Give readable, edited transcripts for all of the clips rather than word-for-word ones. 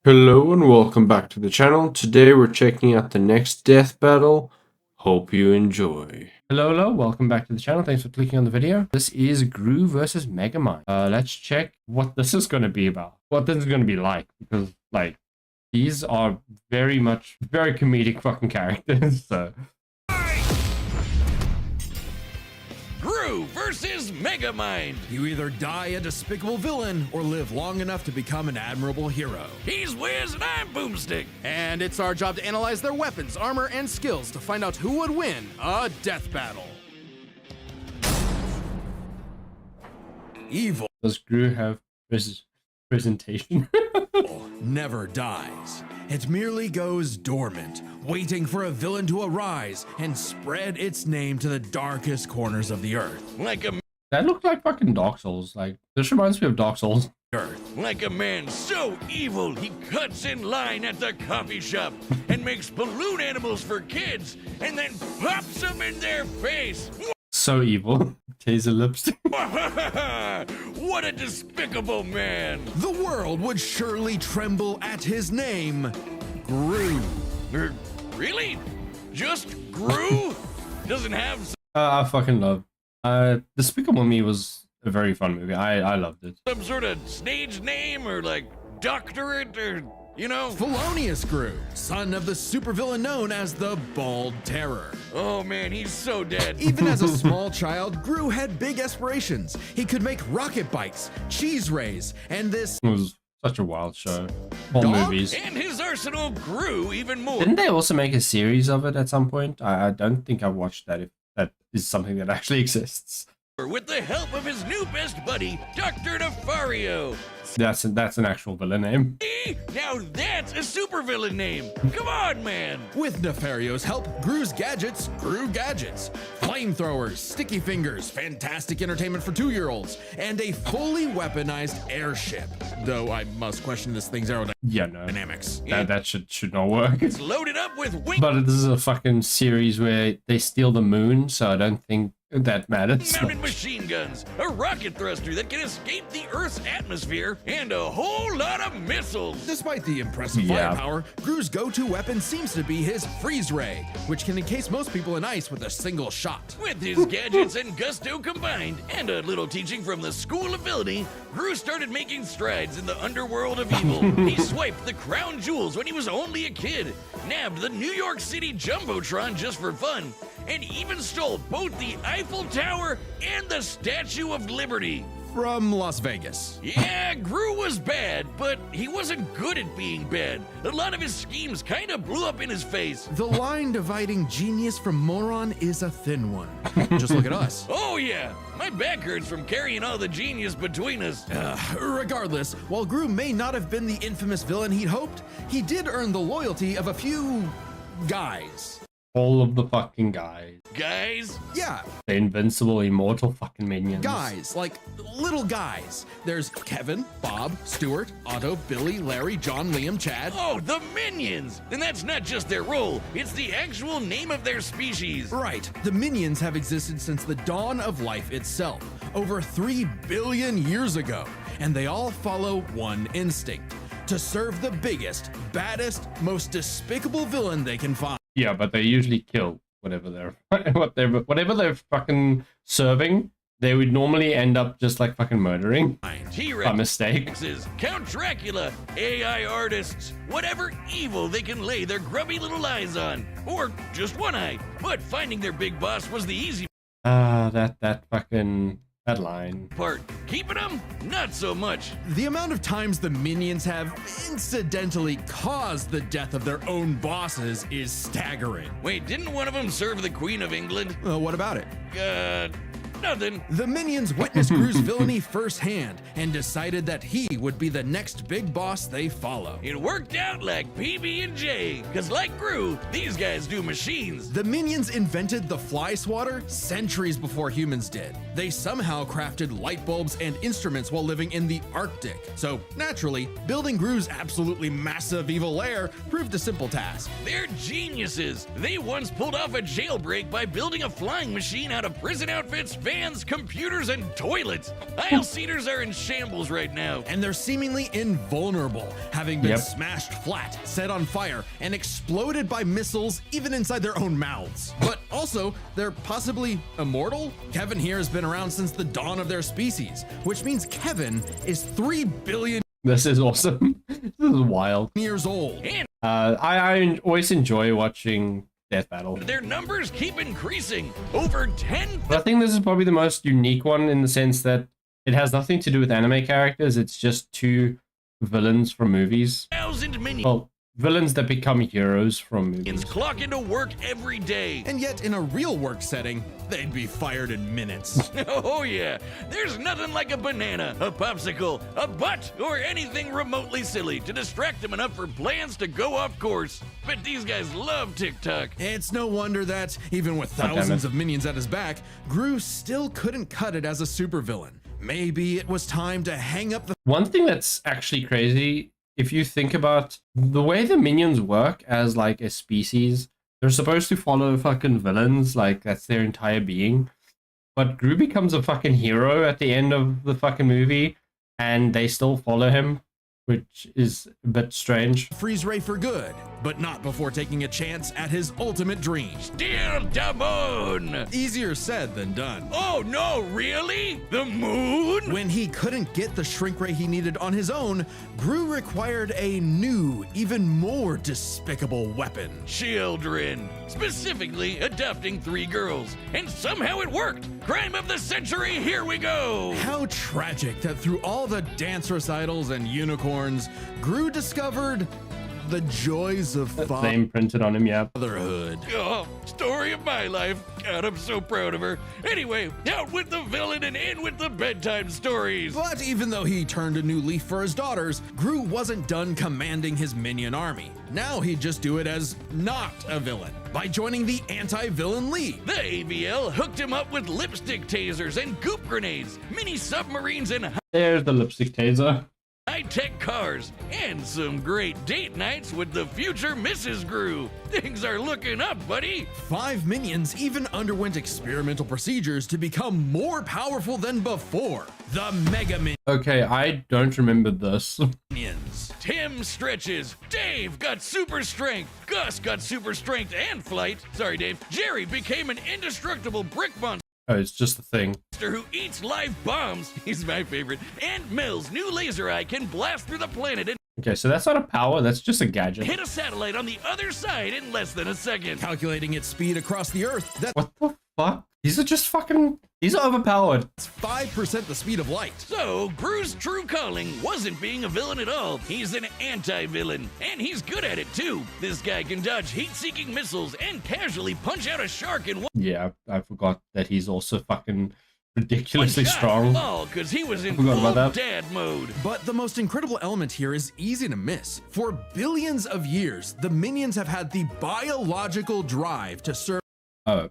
Hello and welcome back to the channel. Today we're checking out the next death battle. Hope you enjoy. Hello, welcome back to the channel. Thanks for clicking on the video. This is Gru vs Megamind. Let's check what this is going to be about. What this is going to be like. Because, these are very comedic fucking characters, so... Gru vs Megamind. You either die a despicable villain or live long enough to become an admirable hero. He's Wiz and I'm Boomstick. And it's our job to analyze their weapons, armor, and skills to find out who would win a death battle. Evil Does Gru have presentation? never dies. It merely goes dormant, waiting for a villain to arise and spread its name to the darkest corners of the earth. That looked like fucking Dark Souls. This reminds me of Dark Souls. Like a man so evil, he cuts in line at the coffee shop and makes balloon animals for kids and then pops them in their face. So evil. Taser lips. What a despicable man. The world would surely tremble at his name, Gru. Really? Just Gru? Doesn't have I fucking love. Despicable Me was a very fun movie. I loved it. some sort of stage name or doctorate or, Felonious Gru, son of the supervillain known as the Bald Terror. Oh man, he's so dead. Even as a small child, Gru had big aspirations. He could make rocket bikes, cheese rays, and this It was such a wild show. All Dog? movies. And his arsenal grew even more. Didn't they also make a series of it at some point? I don't think I watched that, if that is something that actually exists. With the help of his new best buddy, Dr. Nefario. That's an actual villain name. See? Now that's a supervillain name. Come on, man. With Nefario's help, Gru's gadgets grew gadgets. Flamethrowers, sticky fingers, fantastic entertainment for 2-year-olds, and a fully weaponized airship. Though I must question this thing's aerodynamics. Yeah, no. That should not work. It's loaded up with wing But this is a fucking series where they steal the moon, so I don't think that matters. mounted machine guns, a rocket thruster that can escape the Earth's atmosphere, and a whole lot of missiles. Despite the impressive Yeah. firepower, Gru's go-to weapon seems to be his freeze ray, which can encase most people in ice with a single shot. With his gadgets and gusto combined, and a little teaching from the School of Villainy, Gru started making strides in the underworld of evil. He swiped the crown jewels when he was only a kid, nabbed the New York City Jumbotron just for fun, and even stole both the Eiffel Tower and the Statue of Liberty. From Las Vegas. Yeah, Gru was bad, but he wasn't good at being bad. A lot of his schemes kind of blew up in his face. The line dividing genius from moron is a thin one. Just look at us. Oh yeah, my back hurts from carrying all the genius between us. Regardless, while Gru may not have been the infamous villain he'd hoped, he did earn the loyalty of a few guys. All of the fucking guys. Guys? Yeah, The invincible, immortal fucking minions. guys, like little guys. There's Kevin, Bob, Stuart, Otto, Billy, Larry, John, Liam, Chad. Oh, the Minions! And that's not just their role, it's the actual name of their species. Right, the minions have existed since the dawn of life itself, over 3 billion years ago, and they all follow one instinct: to serve the biggest, baddest, most despicable villain they can find. Yeah, but they usually kill whatever they're fucking serving. They would normally end up just fucking murdering by T-Rex, mistake. Count Dracula, AI artists, whatever evil they can lay their grubby little eyes on. Or just one eye. But finding their big boss was the easy That line. part. Keeping them? Not so much. The amount of times the minions have incidentally caused the death of their own bosses is staggering. Wait, didn't one of them serve the Queen of England? What about it? Nothing. The minions witnessed Gru's villainy firsthand and decided that he would be the next big boss they follow. It worked out like PB&J, because like Gru, these guys do machines. The minions invented the fly swatter centuries before humans did. They somehow crafted light bulbs and instruments while living in the Arctic. So naturally, building Gru's absolutely massive evil lair proved a simple task. They're geniuses. They once pulled off a jailbreak by building a flying machine out of prison outfits vans, computers, and toilets. Aisle seaters are in shambles right now. And they're seemingly invulnerable, having been Yep. smashed flat, set on fire, and exploded by missiles even inside their own mouths. But also, they're possibly immortal? Kevin here has been around since the dawn of their species, which means Kevin is 3 billion This is awesome. This is wild. years old. And I always enjoy watching Death Battle. their numbers keep increasing. Over 10,000 But I think this is probably the most unique one in the sense that it has nothing to do with anime characters. It's just two villains from movies. minions Well, villains that become heroes from movies. clock into work every day. And yet, in a real work setting, they'd be fired in minutes. Oh yeah, there's nothing like a banana, a popsicle, a butt, or anything remotely silly to distract them enough for plans to go off course. But these guys love TikTok. It's no wonder that, even with damn it. thousands of minions at his back, Gru still couldn't cut it as a supervillain. Maybe it was time to hang up the One thing that's actually crazy, if you think about the way the minions work as like a species, they're supposed to follow fucking villains, like that's their entire being. But Gru becomes a fucking hero at the end of the fucking movie, and they still follow him, which is a bit strange. freeze ray for good, but not before taking a chance at his ultimate dream. Still the moon. Easier said than done. Oh no, really? The moon? When he couldn't get the shrink ray he needed on his own, Gru required a new, even more despicable weapon. Children. Specifically adopting 3 girls. And somehow it worked. Crime of the century, here we go. How tragic that through all the dance recitals and unicorns, Gru discovered the joys of Name printed on him, yeah. fatherhood. Oh, story of my life. God, I'm so proud of her. Anyway, out with the villain and in with the bedtime stories. But even though he turned a new leaf for his daughters, Gru wasn't done commanding his minion army. Now he'd just do it as not a villain by joining the Anti-Villain League. The AVL hooked him up with lipstick tasers and goop grenades, mini submarines and There's the lipstick taser. high-tech cars, and some great date nights with the future Mrs. Gru. Things are looking up, buddy. 5 minions even underwent experimental procedures to become more powerful than before. The Mega Okay, I don't remember this. Minions. Tim stretches. Dave got super strength. Gus got super strength and flight. Sorry, Dave. Jerry became an indestructible brick monster Oh, it's just a thing. who eats live bombs. He's my favorite. And Mills' new laser eye can blast through the planet and Okay, so that's not a power, that's just a gadget. hit a satellite on the other side in less than a second. Calculating its speed across the Earth, that's What the fuck? These are just fucking... These are overpowered. 5% the speed of light. So, Gru's true calling wasn't being a villain at all. He's an anti-villain, and he's good at it too. This guy can dodge heat-seeking missiles and casually punch out a shark in one Yeah, I forgot that he's also fucking ridiculously shot. strong. All because he was in Forgot full about that. dad mode. But the most incredible element here is easy to miss. For billions of years, the minions have had the biological drive to serve Oh,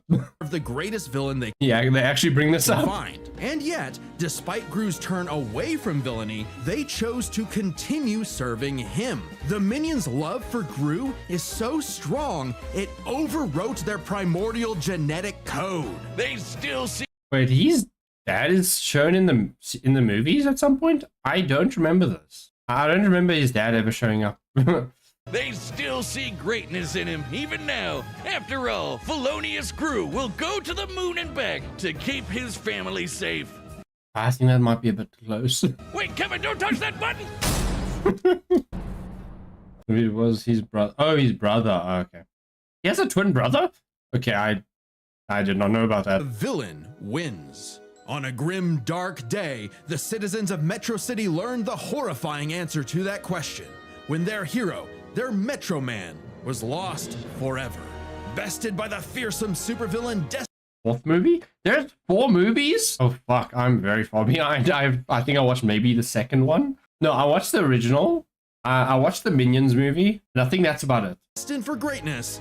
the greatest villain they yeah, they actually bring this can up. find. And yet, despite Gru's turn away from villainy, they chose to continue serving him. The minions' love for Gru is so strong, it overwrote their primordial genetic code. They still see Wait, his dad is shown in the movies at some point? I don't remember this. I don't remember his dad ever showing up. They still see greatness in him, even now. After all, Felonious Gru will go to the moon and back to keep his family safe. I think that might be a bit close. Wait, Kevin, don't touch that button! It was his brother. Oh, his brother. Oh, okay. He has a twin brother? Okay, I did not know about The that. villain wins. On a grim, dark day, the citizens of Metro City learned the horrifying answer to that question when their hero, their Metro Man, was lost forever. Bested by the fearsome supervillain Fourth movie? There's 4 movies? Oh, fuck. I'm very far behind. I think I watched maybe the second one. No, I watched the original. I watched the Minions movie. And I think that's about it. Destined for greatness,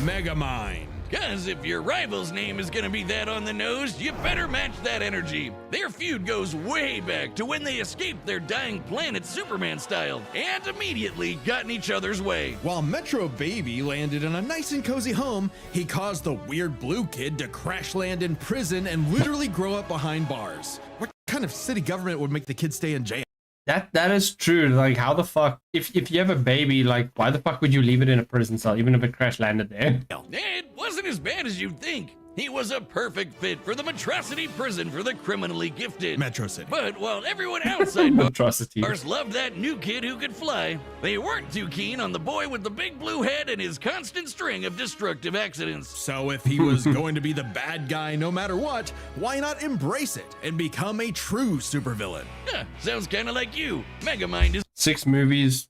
Megamind. Cause if your rival's name is gonna be that on the nose, you better match that energy. Their feud goes way back to when they escaped their dying planet Superman style, and immediately got in each other's way. While Metro Baby landed in a nice and cozy home, he caused the weird blue kid to crash land in prison and literally grow up behind bars. What kind of city government would make the kid stay in jail? That is true. Like, how the fuck, if you have a baby, like, why the fuck would you leave it in a prison cell, even if it crash landed there? It wasn't as bad as you'd think. He was a perfect fit for the Metrocity prison for the criminally gifted. Metro City. But while everyone outside Atrocity. bars loved that new kid who could fly, they weren't too keen on the boy with the big blue head and his constant string of destructive accidents. So if he was going to be the bad guy no matter what, why not embrace it and become a true supervillain? Sounds kind of like you. Megamind is 6 movies,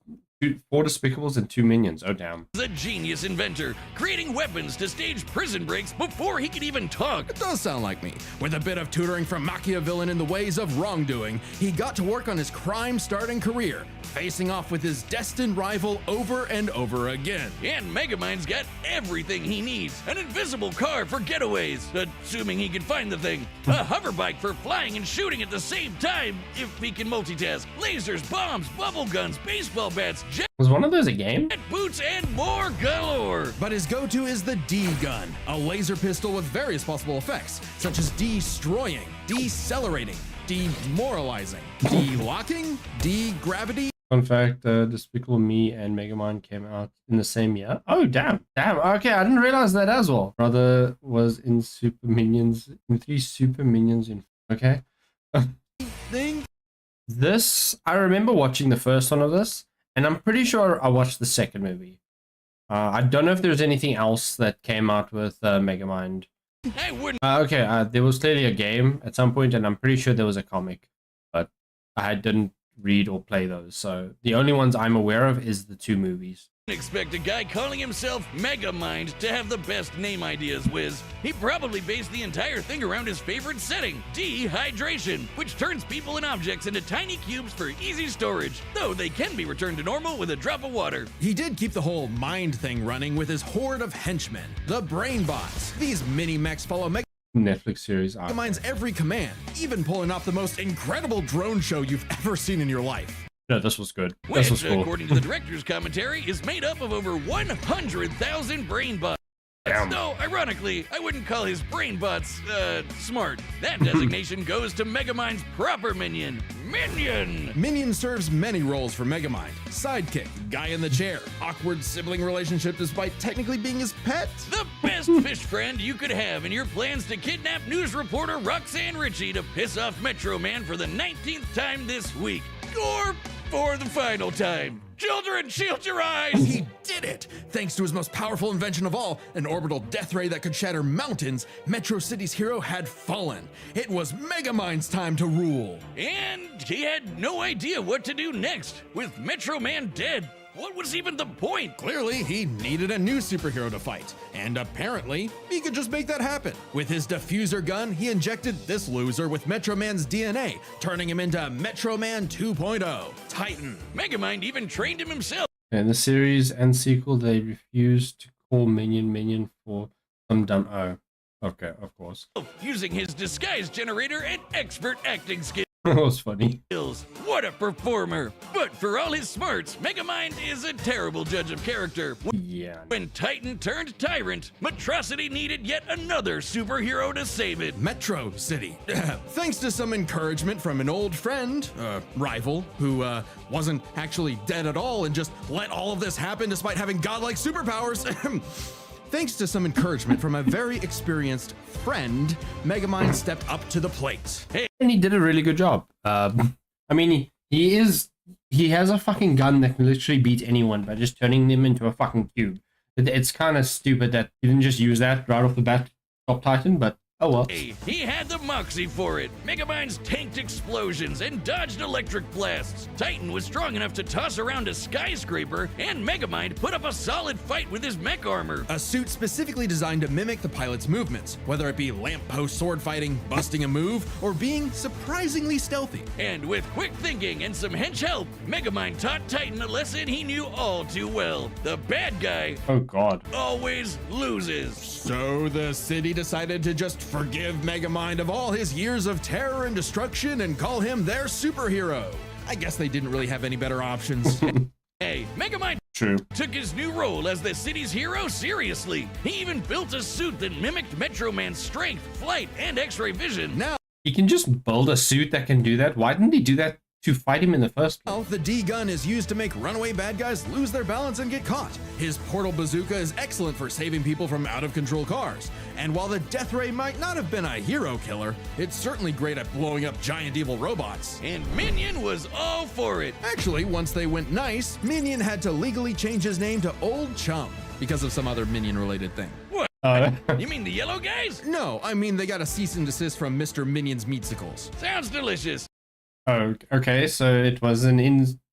4 Despicables, and 2 Minions. Oh, damn. a genius inventor, creating weapons to stage prison breaks before he could even talk. It does sound like me. With a bit of tutoring from Machiavellian in the ways of wrongdoing, he got to work on his crime-starting career, facing off with his destined rival over and over again. And Megamind's got everything he needs. An invisible car for getaways, assuming he can find the thing. A hoverbike for flying and shooting at the same time, if he can multitask. Lasers, bombs, bubble guns, baseball bats, jet Was one of those a game? boots, and more galore. But his go-to is the D-gun, a laser pistol with various possible effects, such as destroying, decelerating, demoralizing, de-locking, de-gravity. Fun fact, Despicable Me and Megamind came out in the same year. Oh, damn. Damn. Okay, I didn't realize that as well. Brother was in Super Minions, in 3 Super Minions. Okay. Thing. This, I remember watching the first one of this, and I'm pretty sure I watched the second movie. I don't know if there's anything else that came out with Megamind. I wouldn't Okay, there was clearly a game at some point, and I'm pretty sure there was a comic, but I didn't read or play those. So the only ones I'm aware of is the 2 movies. expect a guy calling himself Megamind to have the best name ideas, Wiz. He probably based the entire thing around his favorite setting, dehydration, which turns people and objects into tiny cubes for easy storage, though they can be returned to normal with a drop of water. He did keep the whole mind thing running with his horde of henchmen, the brain bots. These mini-mechs follow Netflix series. Megamind's every command, even pulling off the most incredible drone show you've ever seen in your life. No, this was good. Which, This was cool. according to the director's commentary, is made up of over 100,000 brain bots. Damn. Though, ironically, I wouldn't call his brain bots, smart. That designation goes to Megamind's proper minion, Minion! Minion serves many roles for Megamind. Sidekick, guy in the chair, awkward sibling relationship despite technically being his pet. The best fish friend you could have in your plans to kidnap news reporter Roxanne Ritchie to piss off Metro Man for the 19th time this week. Or for the final time. Children, shield your eyes! He did it! Thanks to his most powerful invention of all, an orbital death ray that could shatter mountains, Metro City's hero had fallen. It was Megamind's time to rule. And he had no idea what to do next. With Metro Man dead, what was even the point? Clearly, he needed a new superhero to fight, and apparently, he could just make that happen. With his diffuser gun, he injected this loser with Metro Man's DNA, turning him into Metro Man 2.0, Titan. Megamind even trained him himself. In the series and sequel, they refused to call Minion for some dumb. Oh, okay, of course. Using his disguise generator and expert acting skills. That was funny. What a performer! But for all his smarts, Megamind is a terrible judge of character. Yeah. When Titan turned tyrant, Metrocity needed yet another superhero to save it. Metro City. Thanks to some encouragement from an old friend, rival, who wasn't actually dead at all and just let all of this happen despite having godlike superpowers. Thanks to some encouragement from a very experienced friend, Megamind stepped up to the plate. And he did a really good job. I mean, he has a fucking gun that can literally beat anyone by just turning them into a fucking cube. It's kind of stupid that he didn't just use that right off the bat, top Titan, but Oh, well. Hey, he had the moxie for it. Megamind's tanked explosions and dodged electric blasts. Titan was strong enough to toss around a skyscraper, and Megamind put up a solid fight with his mech armor. A suit specifically designed to mimic the pilot's movements, whether it be lamppost sword fighting, busting a move, or being surprisingly stealthy. And with quick thinking and some hench help, Megamind taught Titan a lesson he knew all too well. The bad guy Oh, God. always loses. So the city decided to just forgive Megamind of all his years of terror and destruction and call him their superhero. I guess they didn't really have any better options. Hey, Megamind True. took his new role as the city's hero seriously. He even built a suit that mimicked Metro Man's strength, flight, and X-ray vision. Now, He can just build a suit that can do that. Why didn't he do that to fight him in the first place? the D-gun is used to make runaway bad guys lose their balance and get caught. His portal bazooka is excellent for saving people from out-of-control cars. And while the Death Ray might not have been a hero killer, it's certainly great at blowing up giant evil robots. And Minion was all for it. Actually, once they went nice, Minion had to legally change his name to Old Chum because of some other Minion-related thing. What? Uh, You mean the yellow guys? No, I mean they got a cease and desist from Mr. Minion's Meatsicles. Sounds delicious. Oh, okay. So it was an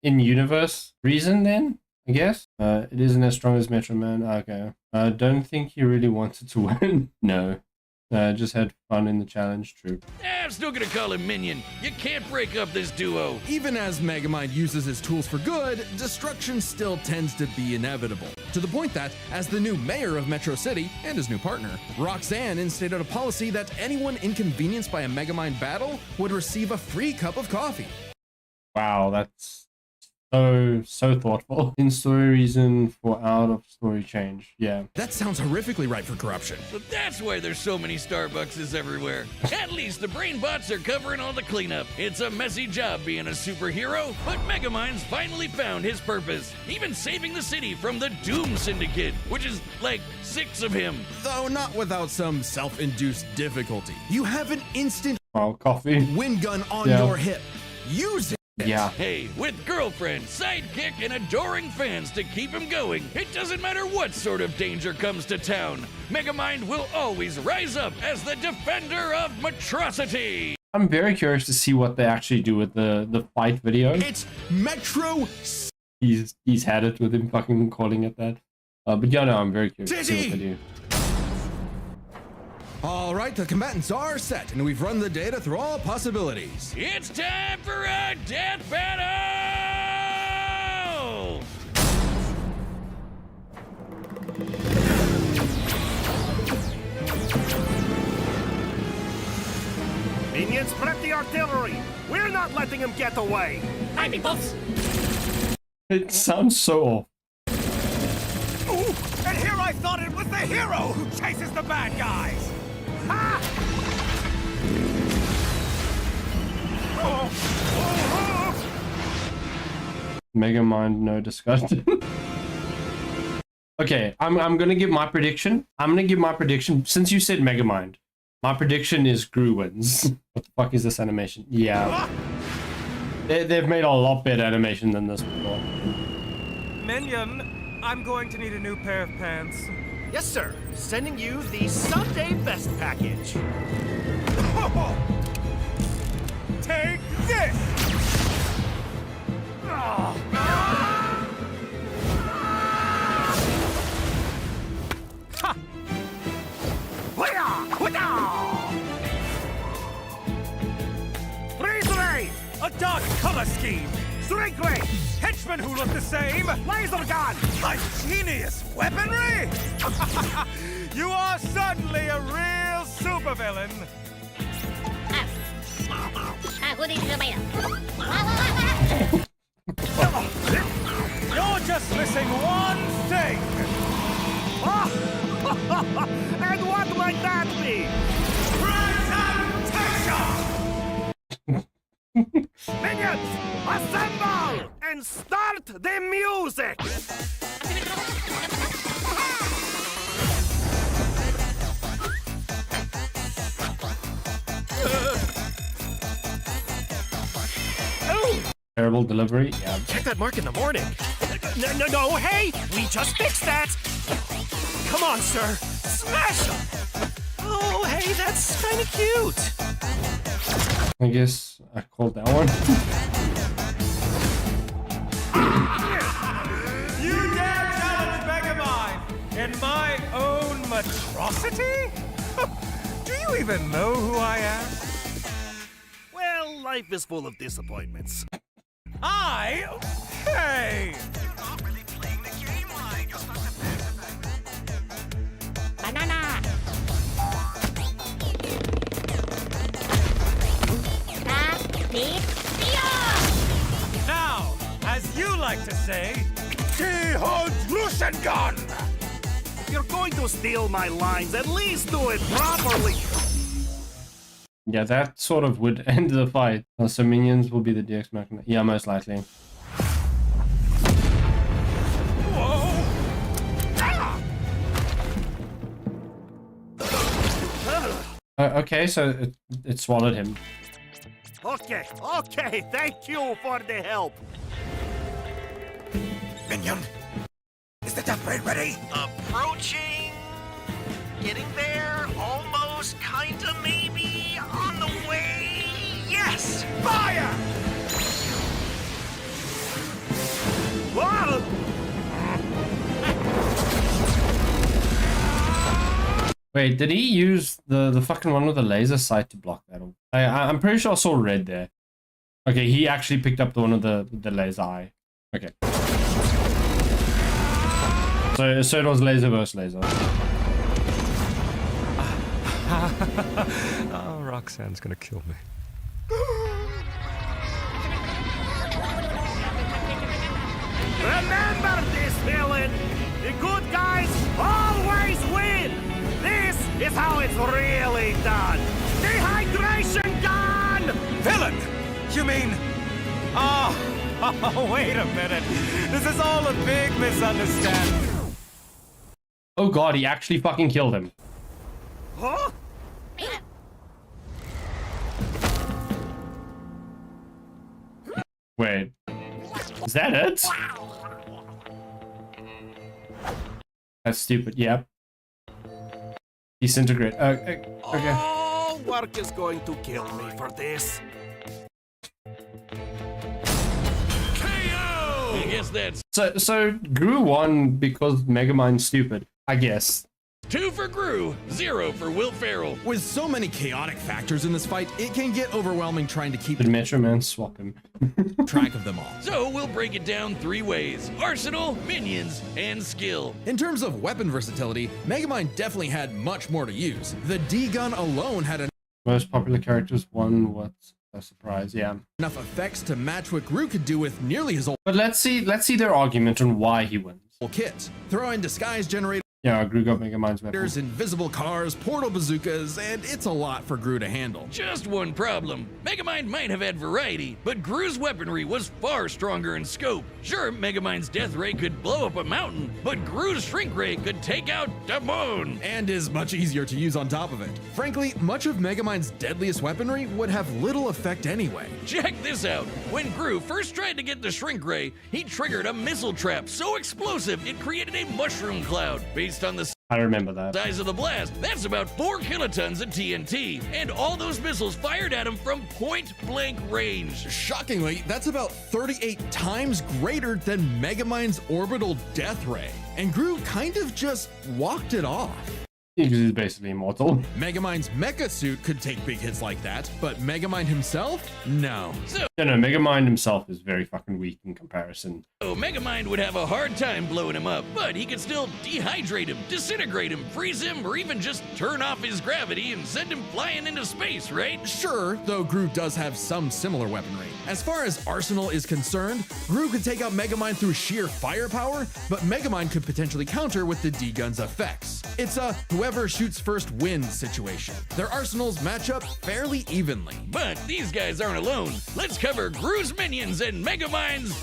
in-universe reason then, I guess. It isn't as strong as Metro Man. Okay. I don't think he really wanted to win. No. Just had fun in the challenge. True. I'm still gonna call him Minion. You can't break up this duo. Even as Megamind uses his tools for good, destruction still tends to be inevitable. To the point that, as the new mayor of Metro City and his new partner, Roxanne instituted a policy that anyone inconvenienced by a Megamind battle would receive a free cup of coffee. Wow, that's so thoughtful. In-story reason for out-of-story change. Yeah. That sounds horrifically ripe for corruption. So that's why there's so many Starbuckses everywhere. At least the brain bots are covering all the cleanup. It's a messy job being a superhero, but Megamind's finally found his purpose, even saving the city from the Doom Syndicate, which is like 6 of him. Though not without some self-induced difficulty. You have an instant Wow, coffee. wind gun on Yeah. your hip. Use it! Yeah. Hey, with girlfriend, sidekick, and adoring fans to keep him going, it doesn't matter what sort of danger comes to town. Megamind will always rise up as the defender of Metrocity. I'm very curious to see what they actually do with the fight video. It's Metro He's had it with him fucking calling it that. But yeah, no, I'm very curious to see what they do. All right, the combatants are set, and we've run the data through all possibilities. It's time for a death battle! Minions, prep the artillery! We're not letting him get away! Hi, peoples! It sounds so off. Ooh, and here I thought it was the hero who chases the bad guys! Ha! Oh, oh, Megamind, no discussion. Okay, I'm gonna give my prediction. Since you said Megamind, my prediction is Gru wins. What the fuck is this animation? Yeah. They've made a lot better animation than this before. Minion, I'm going to need a new pair of pants. Yes, sir. Sending you the Sunday Best package. Take this! Freeze ray! A dark color scheme! Strength ray! Henchmen who look the same! Laser gun! A genius weaponry! You are suddenly a real supervillain! You're just missing one thing! And what might that be? Presentation! Minions, assemble! And start the music! Terrible delivery. Yeah. Check that mark in the morning. No, hey! We just fixed that! Come on, sir! Smash him! Oh, hey, that's kind of cute. I guess I called that one. You dare challenge Megamind in my own monstrosity? Do you even know who I am? Well, life is full of disappointments. Hey! Banana. Now, as you like to say, If you're going to steal my lines, at least do it properly. Yeah, that sort of would end the fight. So minions will be the DX Machina. Yeah, most likely. Okay, so it swallowed him. Okay, thank you for the help. Minion, is the death ray ready? Approaching. Getting there. Almost. Kinda. Maybe. On the way. Yes. Fire! Whoa! Wait, did he use the fucking one with the laser sight to block that? I'm pretty sure I saw red there. Okay, he actually picked up the one with the laser eye. Okay. So it was laser versus laser. Oh, Roxanne's gonna kill me. Remember this, villain! The good guys always win! This is how it's really done! Dehydration gun! Villain! You mean... Oh, wait a minute. This is all a big misunderstanding. Oh god, he actually fucking killed him. Huh? Wait. Is that it? That's stupid. Yep. Disintegrate. Okay. Oh, work is going to kill me for this. I guess that's So Gru won because Megamind's stupid. I guess. 2 for Gru, 0 for Will Ferrell. With so many chaotic factors in this fight, it can get overwhelming trying to keep Did Metro Man swap him? track of them all. So we'll break it down 3 ways: arsenal, minions, and skill. In terms of weapon versatility, Megamind definitely had much more to use. The D-gun alone had Most popular characters won. What's a surprise? Yeah. enough effects to match what Gru could do with nearly his But let's see their argument on why he wins. whole kit. Throw in disguise generators, Yeah, Gru got Megamind's weapon. invisible cars, portal bazookas, and it's a lot for Gru to handle. Just one problem. Megamind might have had variety, but Gru's weaponry was far stronger in scope. Sure, Megamind's death ray could blow up a mountain, but Gru's shrink ray could take out the moon. And is much easier to use on top of it. Frankly, much of Megamind's deadliest weaponry would have little effect anyway. Check this out. When Gru first tried to get the shrink ray, he triggered a missile trap so explosive it created a mushroom cloud. Based on the I remember that. size of the blast, that's about 4 kilotons of TNT, and all those missiles fired at him from point-blank range. Shockingly, that's about 38 times greater than Megamind's orbital death ray. And Gru kind of just walked it off. He's basically immortal. Megamind's mecha suit could take big hits like that, but Megamind himself? No. No, Megamind himself is very fucking weak in comparison. So Megamind would have a hard time blowing him up, but he could still dehydrate him, disintegrate him, freeze him, or even just turn off his gravity and send him flying into space, right? Sure, though Gru does have some similar weaponry. As far as arsenal is concerned, Gru could take out Megamind through sheer firepower, but Megamind could potentially counter with the D-gun's effects. It's a whoever shoots first wins situation. Their arsenals match up fairly evenly. But these guys aren't alone. Let's cover Gru's minions and Megamind's,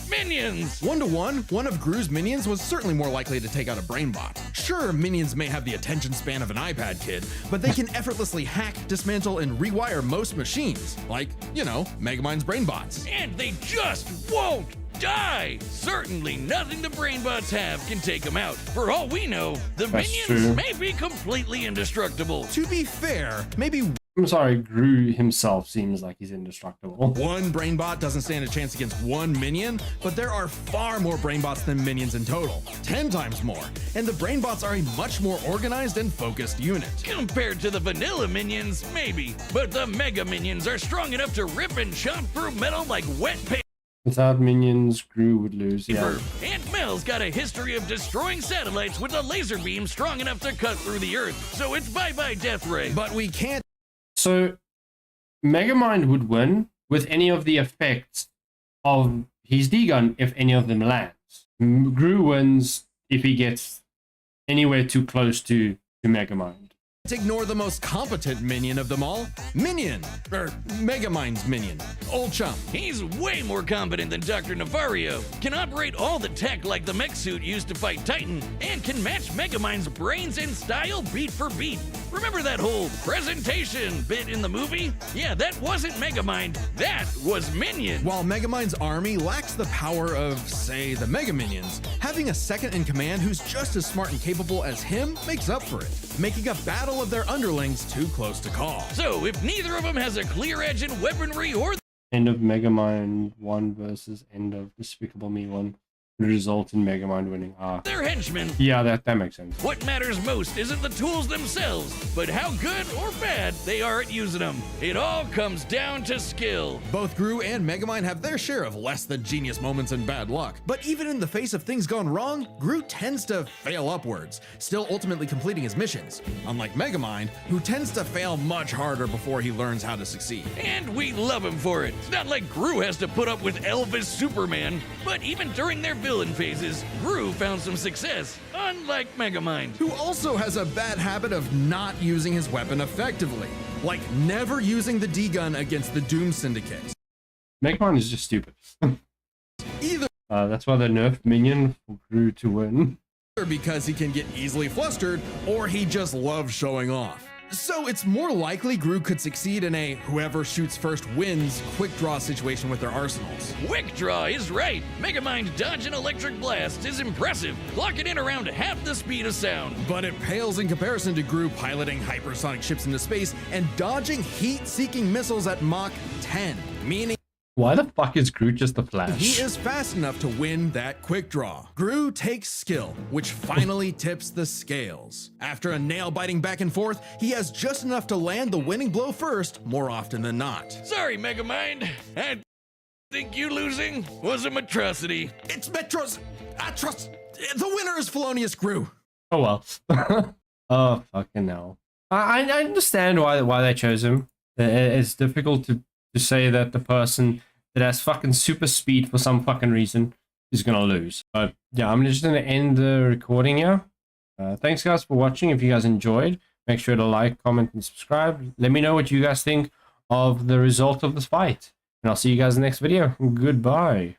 minions. 1-to-1, one of Gru's minions was certainly more likely to take out a brainbot. Sure, minions may have the attention span of an iPad kid, but they can effortlessly hack, dismantle, and rewire most machines, like, you know, Megamind's brainbots. And they just won't die. Certainly nothing the brainbots have can take them out. For all we know, the That's minions true. may be completely indestructible. To be fair, maybe I'm sorry, Gru himself seems like he's indestructible. one brainbot doesn't stand a chance against one minion, but there are far more brainbots than minions in total, 10 times more, and the brainbots are a much more organized and focused unit. Compared to the vanilla minions, maybe. But the mega minions are strong enough to rip and chomp through metal like wet paper. Without minions, Gru would lose. Yeah. Aunt Mel's got a history of destroying satellites with a laser beam strong enough to cut through the Earth, so it's bye-bye Death Ray. But we can't So, Megamind would win with any of the effects of his D-gun if any of them lands. Gru wins if he gets anywhere too close to Megamind. ignore the most competent minion of them all, Minion, or Megamind's minion, Old Chum. He's way more competent than Dr. Navario, can operate all the tech like the mech suit used to fight Titan, and can match Megamind's brains and style beat for beat. Remember that whole presentation bit in the movie? Yeah, that wasn't Megamind, that was Minion. While Megamind's army lacks the power of, say, the Mega Minions, having a second in command who's just as smart and capable as him makes up for it, making a battle of their underlings too close to call. So, if neither of them has a clear edge in weaponry or End of Megamind 1 versus end of Despicable Me 1 would result in Megamind winning. their henchmen, Yeah, that makes sense. what matters most isn't the tools themselves, but how good or bad they are at using them. It all comes down to skill. Both Gru and Megamind have their share of less than genius moments and bad luck, but even in the face of things gone wrong, Gru tends to fail upwards, still ultimately completing his missions, unlike Megamind, who tends to fail much harder before he learns how to succeed. And we love him for it. It's not like Gru has to put up with Elvis Superman, but even during their villain phases, Gru found some success, unlike Megamind. Who also has a bad habit of not using his weapon effectively, like never using the D-gun against the Doom Syndicate. Megamind is just stupid. Either That's why they nerfed Minion for Gru to win. because he can get easily flustered, or he just loves showing off. So it's more likely Gru could succeed in a whoever shoots first wins quick draw situation with their arsenals. Quick Draw is right. Megamind dodging electric blast is impressive, clocking in around half the speed of sound. But it pales in comparison to Gru piloting hypersonic ships into space and dodging heat-seeking missiles at Mach 10, meaning Why the fuck is Gru just the Flash? he is fast enough to win that quick draw. Gru takes skill, which finally tips the scales. After a nail-biting back and forth, he has just enough to land the winning blow first, more often than not. Sorry, Megamind. I think you losing was a atrocity. It's Metro's Atros. The winner is Felonious Gru. Oh well. Oh fucking hell. I understand why they chose him. It's difficult to say that the person that has fucking super speed for some fucking reason is gonna lose. But yeah, I'm just gonna end the recording here. Thanks guys for watching. If you guys enjoyed, make sure to like, comment, and subscribe. Let me know what you guys think of the result of this fight. And I'll see you guys in the next video. Goodbye.